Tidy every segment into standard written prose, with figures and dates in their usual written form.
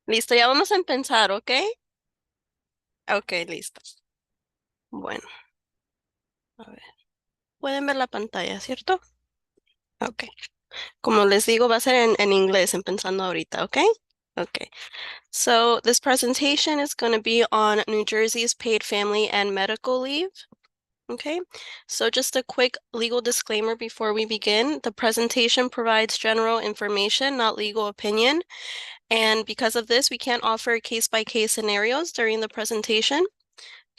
Listo, ya vamos a empezar, ¿ok? Ok, listo. Bueno, a ver. Pueden ver la pantalla, ¿cierto? Ok. Como les digo, va a ser en inglés, empezando ahorita, ¿ok? Okay. So this presentation is going to be on New Jersey's paid family and medical leave. Okay, so just a quick legal disclaimer before we begin. The presentation provides general information, not legal opinion. And because of this, we can't offer case-by-case scenarios during the presentation.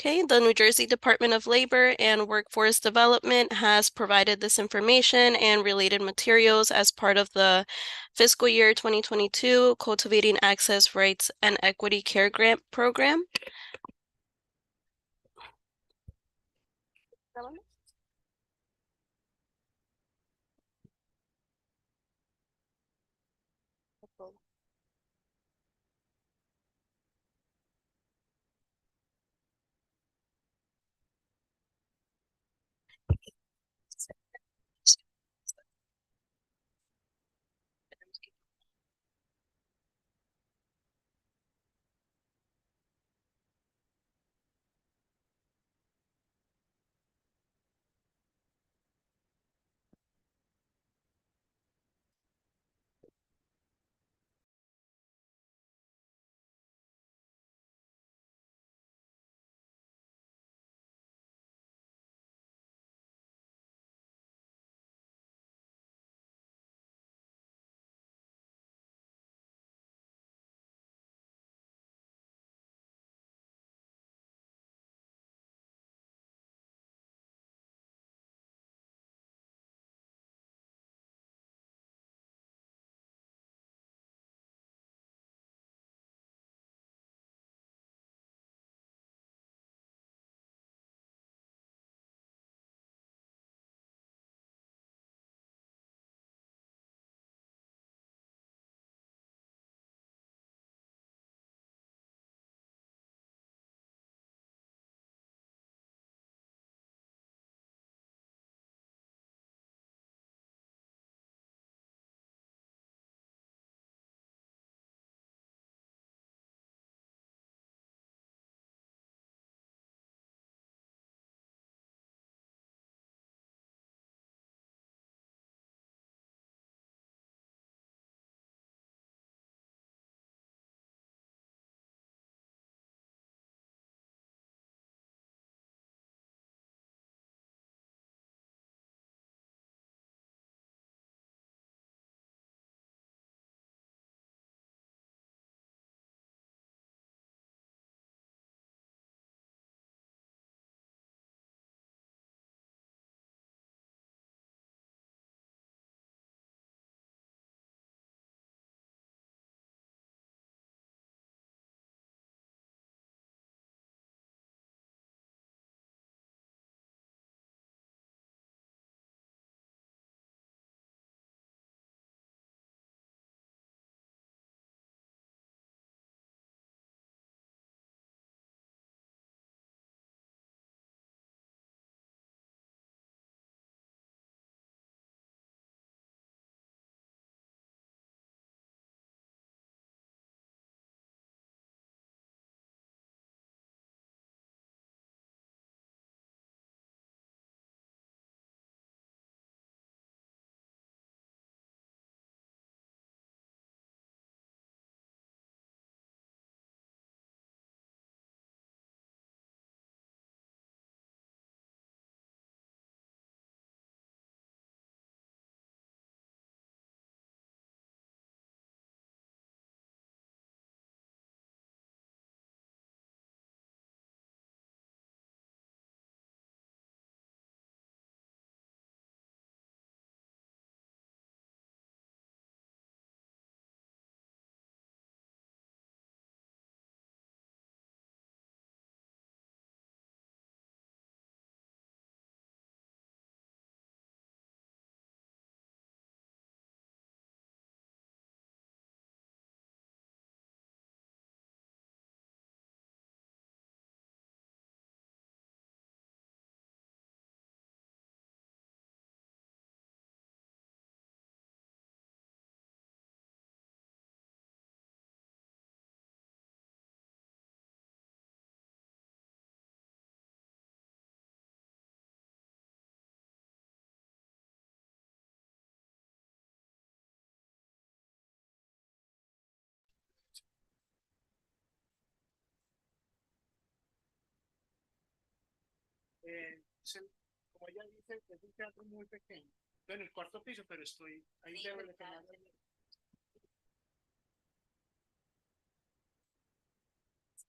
Okay, the New Jersey Department of Labor and Workforce Development has provided this information and related materials as part of the fiscal year 2022 Cultivating Access, Rights, and Equity Care Grant Program.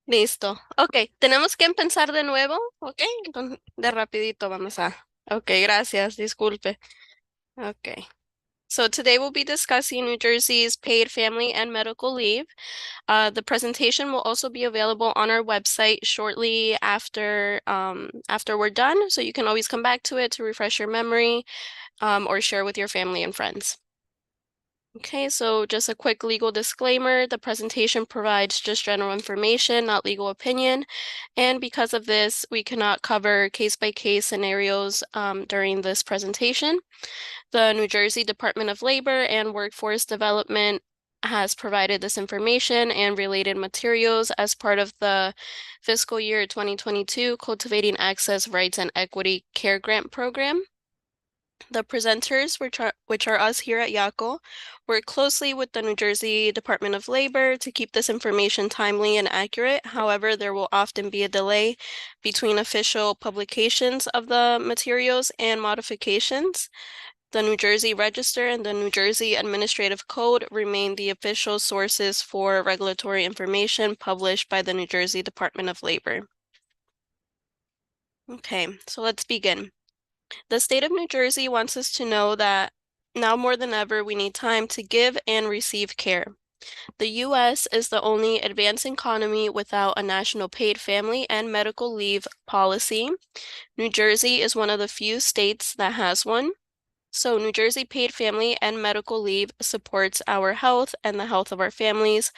Listo. Ok, tenemos que empezar de nuevo, ok. Entonces, de rapidito vamos a. Ok, gracias, disculpe. Ok. So today we'll be discussing New Jersey's paid family and medical leave. The presentation will also be available on our website shortly after we're done, so you can always come back to it to refresh your memory, or share with your family and friends. Okay, so just a quick legal disclaimer. The presentation provides just general information, not legal opinion. And because of this, we cannot cover case-by-case scenarios during this presentation. The New Jersey Department of Labor and Workforce Development has provided this information and related materials as part of the fiscal year 2022 Cultivating Access, Rights, and Equity Care Grant Program. The presenters, which are us here at YACO, work closely with the New Jersey Department of Labor to keep this information timely and accurate. However, there will often be a delay between official publications of the materials and modifications. The New Jersey Register and the New Jersey Administrative Code remain the official sources for regulatory information published by the New Jersey Department of Labor. Okay, so let's begin. The state of New Jersey wants us to know that now more than ever, we need time to give and receive care. The U.S. is the only advanced economy without a national paid family and medical leave policy. New Jersey is one of the few states that has one. So New Jersey paid family and medical leave supports our health and the health of our families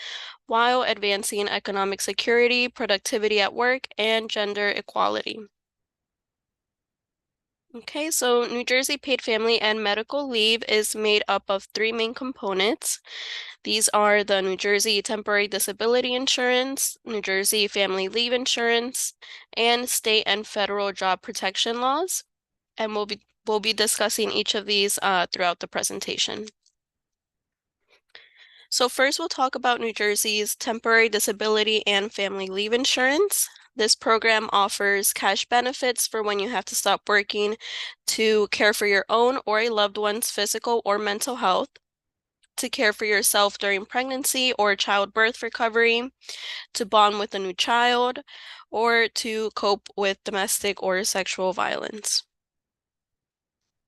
while advancing economic security, productivity at work, and gender equality. Okay, so New Jersey paid family and medical leave is made up of three main components. These are the New Jersey Temporary Disability Insurance, New Jersey Family Leave Insurance, and state and federal job protection laws. And we'll be discussing each of these throughout the presentation. So first we'll talk about New Jersey's Temporary Disability and Family Leave Insurance. This program offers cash benefits for when you have to stop working to care for your own or a loved one's physical or mental health, to care for yourself during pregnancy or childbirth recovery, to bond with a new child, or to cope with domestic or sexual violence.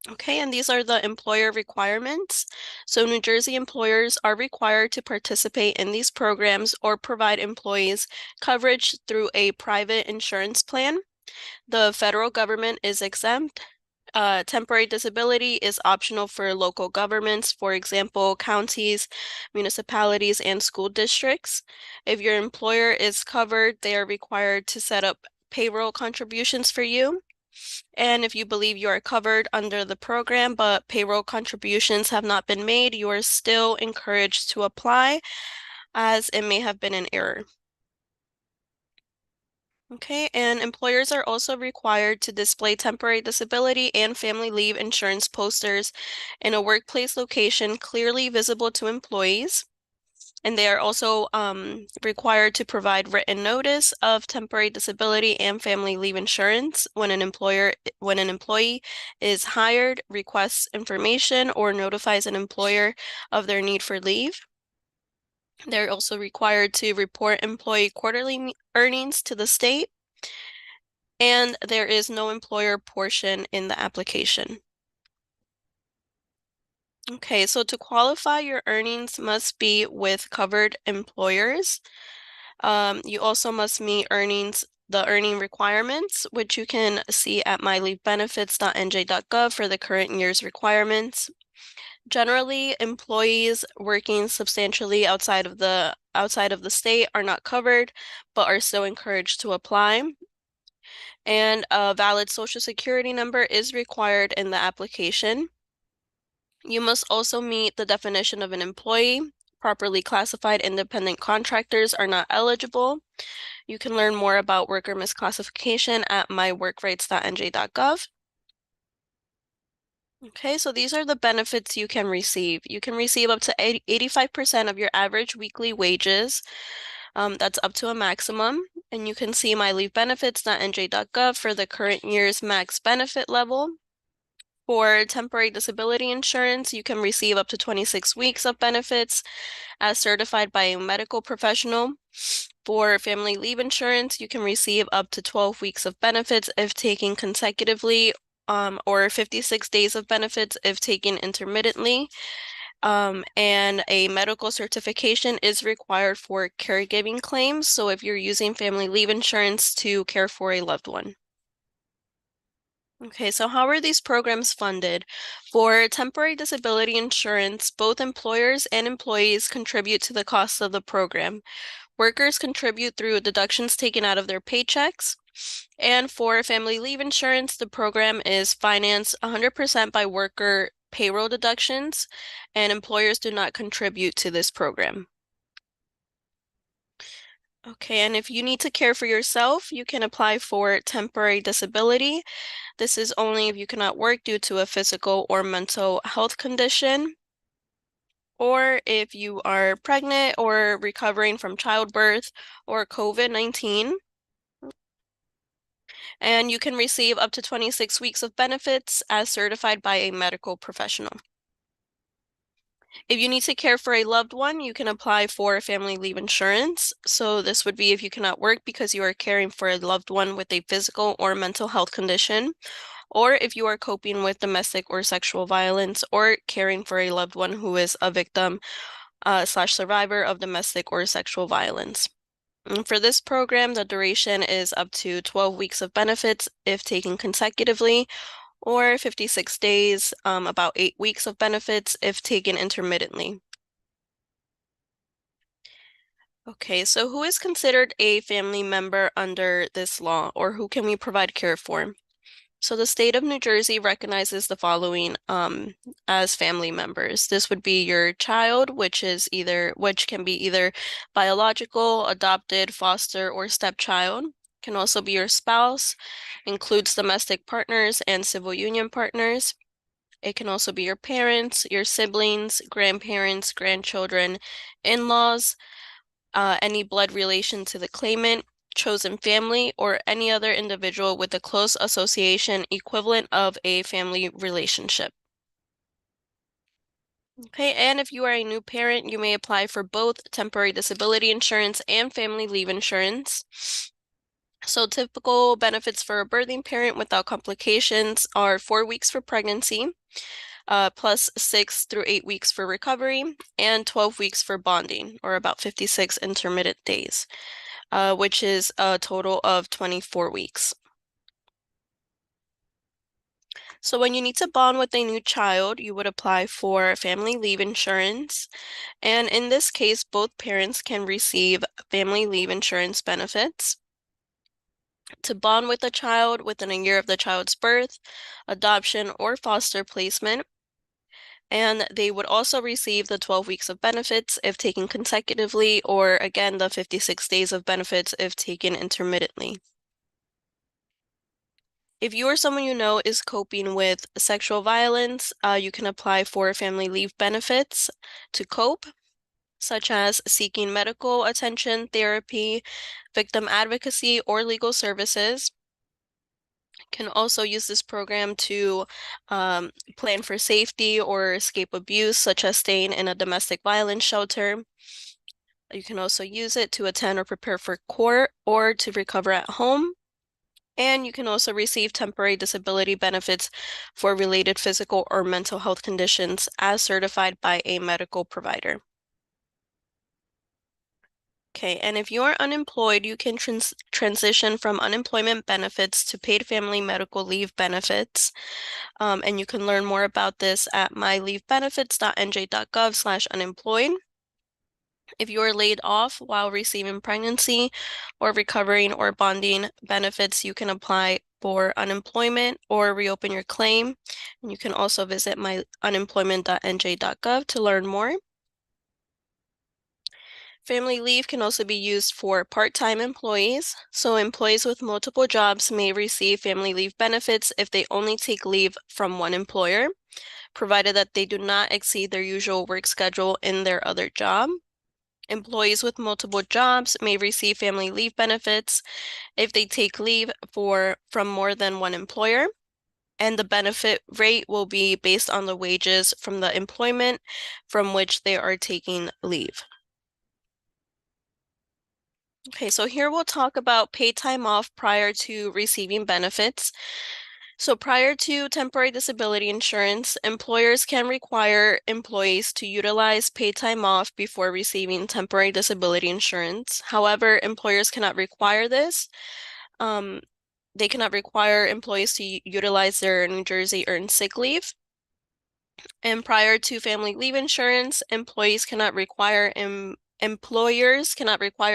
Okay, and these are the employer requirements. So New Jersey employers are required to participate in these programs or provide employees coverage through a private insurance plan. The federal government is exempt. Temporary disability is optional for local governments, for example, counties, municipalities, and school districts. If your employer is covered, they are required to set up payroll contributions for you. And if you believe you are covered under the program, but payroll contributions have not been made, you are still encouraged to apply, as it may have been an error. Okay, and employers are also required to display temporary disability and family leave insurance posters in a workplace location clearly visible to employees. And they are also required to provide written notice of temporary disability and family leave insurance when an employee is hired, requests information, or notifies an employer of their need for leave. They're also required to report employee quarterly earnings to the state, and there is no employer portion in the application. Okay, so to qualify, your earnings must be with covered employers. You also must meet the earning requirements, which you can see at myleavebenefits.nj.gov for the current year's requirements. Generally, employees working substantially outside of the state are not covered, but are still encouraged to apply. And a valid Social Security number is required in the application. You must also meet the definition of an employee. Properly classified independent contractors are not eligible. You can learn more about worker misclassification at myworkrights.nj.gov. Okay, so these are the benefits you can receive. You can receive up to 85% of your average weekly wages. That's up to a maximum. and you can see myleavebenefits.nj.gov for the current year's max benefit level. For temporary disability insurance, you can receive up to 26 weeks of benefits as certified by a medical professional. For family leave insurance, you can receive up to 12 weeks of benefits if taken consecutively, or 56 days of benefits if taken intermittently. And a medical certification is required for caregiving claims. So if you're using family leave insurance to care for a loved one. Okay, so how are these programs funded? For temporary disability insurance, both employers and employees contribute to the cost of the program. Workers contribute through deductions taken out of their paychecks. And for family leave insurance, the program is financed 100% by worker payroll deductions, and employers do not contribute to this program. Okay, and if you need to care for yourself, you can apply for temporary disability. This is only if you cannot work due to a physical or mental health condition, or if you are pregnant or recovering from childbirth or COVID-19. And you can receive up to 26 weeks of benefits as certified by a medical professional. If you need to care for a loved one, you can apply for family leave insurance. So this would be if you cannot work because you are caring for a loved one with a physical or mental health condition, or if you are coping with domestic or sexual violence, or caring for a loved one who is a victim slash survivor of domestic or sexual violence. And for this program, the duration is up to 12 weeks of benefits if taken consecutively, or 56 days, about 8 weeks of benefits if taken intermittently. Okay, so who is considered a family member under this law, or who can we provide care for? So the state of New Jersey recognizes the following as family members. This would be your child, which can be either biological, adopted, foster, or stepchild. Can also be your spouse, includes domestic partners and civil union partners. It can also be your parents, your siblings, grandparents, grandchildren, in-laws, any blood relation to the claimant, chosen family, or any other individual with a close association equivalent of a family relationship. Okay, and if you are a new parent, you may apply for both temporary disability insurance and family leave insurance. So typical benefits for a birthing parent without complications are 4 weeks for pregnancy, plus 6 through 8 weeks for recovery, and 12 weeks for bonding, or about 56 intermittent days, which is a total of 24 weeks. So when you need to bond with a new child, you would apply for family leave insurance. And in this case, both parents can receive family leave insurance benefits. To bond with a child within a year of the child's birth, adoption, or foster placement. And they would also receive the 12 weeks of benefits if taken consecutively, or again, the 56 days of benefits if taken intermittently. If you or someone you know is coping with sexual violence, you can apply for family leave benefits to cope, such as seeking medical attention, therapy, victim advocacy, or legal services. Can also use this program to plan for safety or escape abuse, such as staying in a domestic violence shelter. You can also use it to attend or prepare for court or to recover at home. And you can also receive temporary disability benefits for related physical or mental health conditions as certified by a medical provider. Okay, and if you are unemployed, you can transition from unemployment benefits to paid family medical leave benefits. And you can learn more about this at myleavebenefits.nj.gov/unemployed. If you are laid off while receiving pregnancy or recovering or bonding benefits, you can apply for unemployment or reopen your claim. And you can also visit myunemployment.nj.gov to learn more. Family leave can also be used for part-time employees. So employees with multiple jobs may receive family leave benefits if they only take leave from one employer, provided that they do not exceed their usual work schedule in their other job. Employees with multiple jobs may receive family leave benefits if they take leave from more than one employer, and the benefit rate will be based on the wages from the employment from which they are taking leave. Okay, so here we'll talk about paid time off prior to receiving benefits. So prior to temporary disability insurance, employers can require employees to utilize paid time off before receiving temporary disability insurance. However, employers cannot require this. Um, they cannot require employees to utilize their New Jersey earned sick leave. And prior to family leave insurance, employers cannot require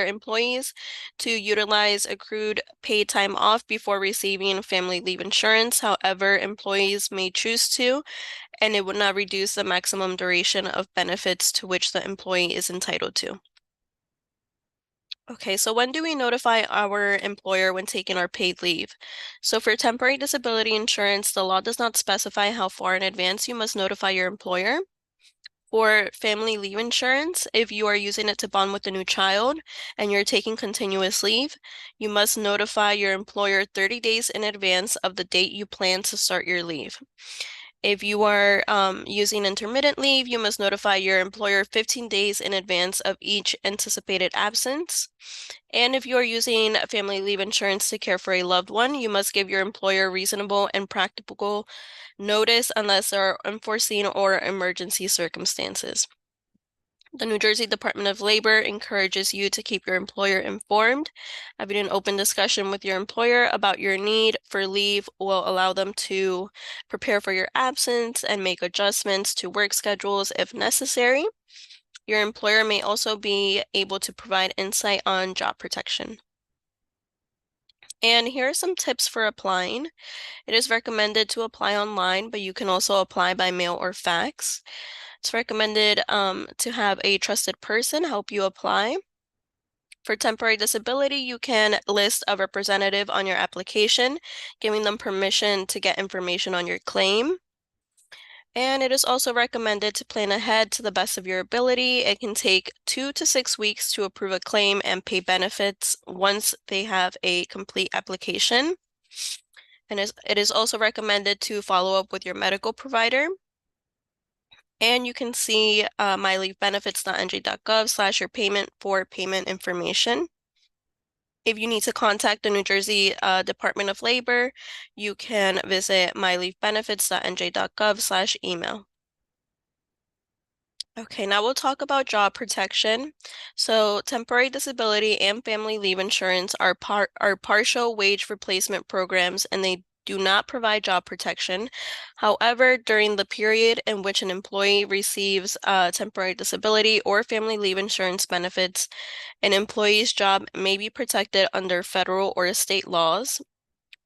employees to utilize accrued paid time off before receiving family leave insurance. However, employees may choose to, and it would not reduce the maximum duration of benefits to which the employee is entitled to. Okay, so when do we notify our employer when taking our paid leave? So for temporary disability insurance, the law does not specify how far in advance you must notify your employer. For family leave insurance, if you are using it to bond with a new child and you're taking continuous leave, you must notify your employer 30 days in advance of the date you plan to start your leave. If you are using intermittent leave, you must notify your employer 15 days in advance of each anticipated absence. And if you are using family leave insurance to care for a loved one, you must give your employer reasonable and practical notice unless there are unforeseen or emergency circumstances. The New Jersey Department of Labor encourages you to keep your employer informed. Having an open discussion with your employer about your need for leave will allow them to prepare for your absence and make adjustments to work schedules if necessary. Your employer may also be able to provide insight on job protection. And here are some tips for applying. It is recommended to apply online, but you can also apply by mail or fax. It's recommended to have a trusted person help you apply. For temporary disability, you can list a representative on your application, giving them permission to get information on your claim. And it is also recommended to plan ahead to the best of your ability. It can take 2 to 6 weeks to approve a claim and pay benefits once they have a complete application. And it is also recommended to follow up with your medical provider. And you can see myleavebenefits.nj.gov/your payment for payment information. If you need to contact the New Jersey Department of Labor, you can visit myleavebenefits.nj.gov/email. Okay, now we'll talk about job protection. So temporary disability and family leave insurance are partial wage replacement programs, and they do not provide job protection. However, during the period in which an employee receives temporary disability or family leave insurance benefits, an employee's job may be protected under federal or state laws.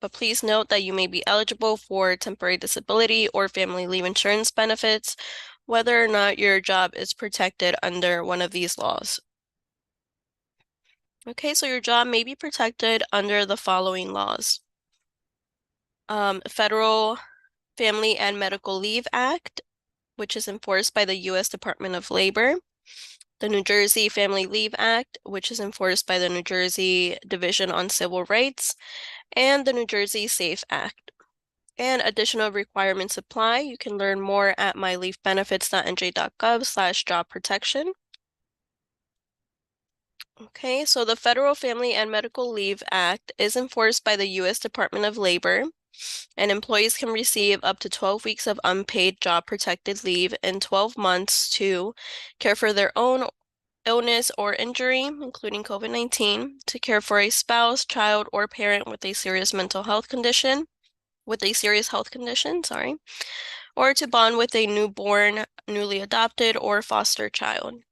But please note that you may be eligible for temporary disability or family leave insurance benefits, whether or not your job is protected under one of these laws. Okay, so your job may be protected under the following laws. Federal Family and Medical Leave Act, which is enforced by the U.S. Department of Labor. The New Jersey Family Leave Act, which is enforced by the New Jersey Division on Civil Rights, and the New Jersey SAFE Act. And additional requirements apply. You can learn more at myleavebenefits.nj.gov/job protection. Okay, so the Federal Family and Medical Leave Act is enforced by the U.S. Department of Labor, and employees can receive up to 12 weeks of unpaid job protected leave in 12 months to care for their own illness or injury, including COVID-19, to care for a spouse, child, or parent with a serious health condition, or to bond with a newborn, newly adopted, or foster child.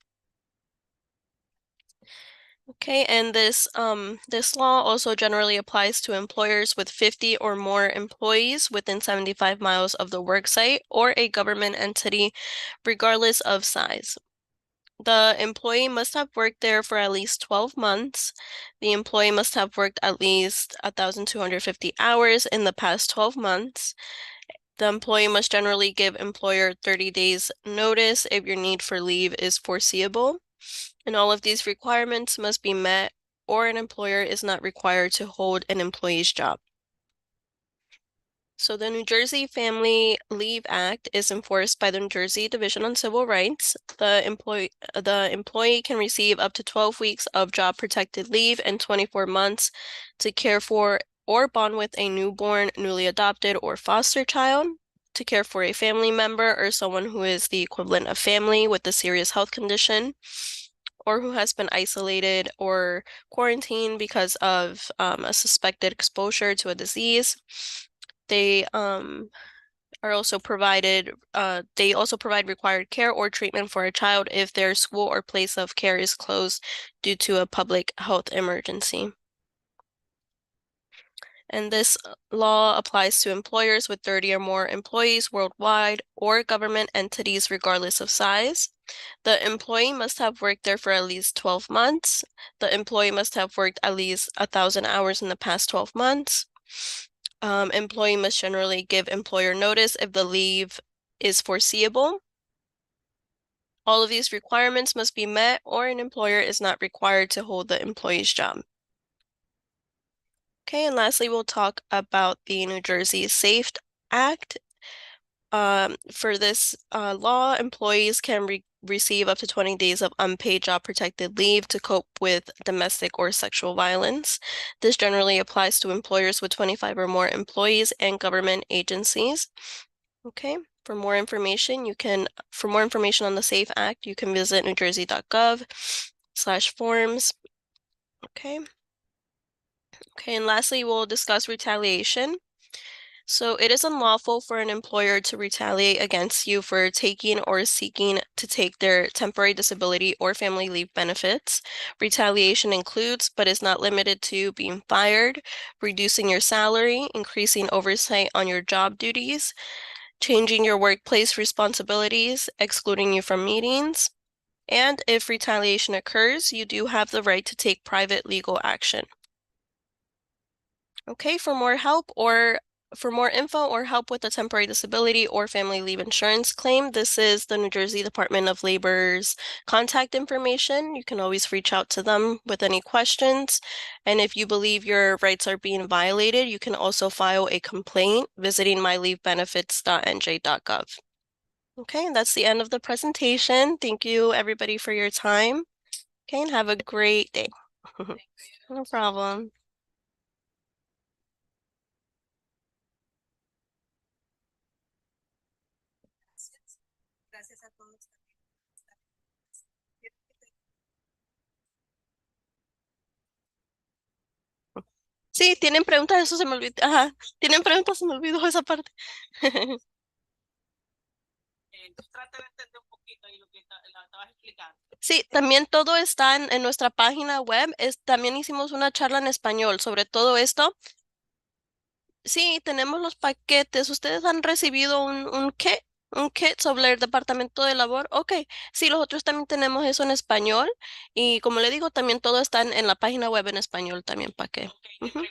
Okay, and this law also generally applies to employers with 50 or more employees within 75 miles of the worksite or a government entity, regardless of size. The employee must have worked there for at least 12 months. The employee must have worked at least 1,250 hours in the past 12 months. The employee must generally give employer 30 days notice if your need for leave is foreseeable. And all of these requirements must be met, or an employer is not required to hold an employee's job. So the New Jersey Family Leave Act is enforced by the New Jersey Division on Civil Rights. The employee can receive up to 12 weeks of job protected leave and 24 months to care for or bond with a newborn, newly adopted, or foster child, to care for a family member or someone who is the equivalent of family with a serious health condition, or who has been isolated or quarantined because of a suspected exposure to a disease. They are also provided, they also provide required care or treatment for a child if their school or place of care is closed due to a public health emergency. And this law applies to employers with 30 or more employees worldwide or government entities regardless of size. The employee must have worked there for at least 12 months. The employee must have worked at least 1,000 hours in the past 12 months. Employee must generally give employer notice if the leave is foreseeable. All of these requirements must be met, or an employer is not required to hold the employee's job. Okay, and lastly, we'll talk about the New Jersey SAFE Act. For this law, employees can receive up to 20 days of unpaid job protected leave to cope with domestic or sexual violence. This generally applies to employers with 25 or more employees and government agencies. Okay, for more information on the SAFE Act, you can visit newjersey.gov/forms. Okay. Okay, and lastly, we'll discuss retaliation. So it is unlawful for an employer to retaliate against you for taking or seeking to take their temporary disability or family leave benefits. Retaliation includes, but is not limited to, being fired, reducing your salary, increasing oversight on your job duties, changing your workplace responsibilities, excluding you from meetings. And if retaliation occurs, you do have the right to take private legal action. Okay, for more info or help with a temporary disability or family leave insurance claim, this is the New Jersey Department of Labor's contact information. You can always reach out to them with any questions. And if you believe your rights are being violated, you can also file a complaint visiting myleavebenefits.nj.gov. Okay, and that's the end of the presentation. Thank you, everybody, for your time. Okay, and have a great day. No problem. Sí, tienen preguntas, eso se me olvidó. Ajá, tienen preguntas, se me olvidó esa parte. Sí, también todo está en nuestra página web. También hicimos una charla en español sobre todo esto. Sí, tenemos los paquetes. ¿Ustedes han recibido un kit sobre el departamento de labor? Ok, sí, nosotros también tenemos eso en español. Y como le digo, también todo está en la página web en español también, ¿para qué? Ujú.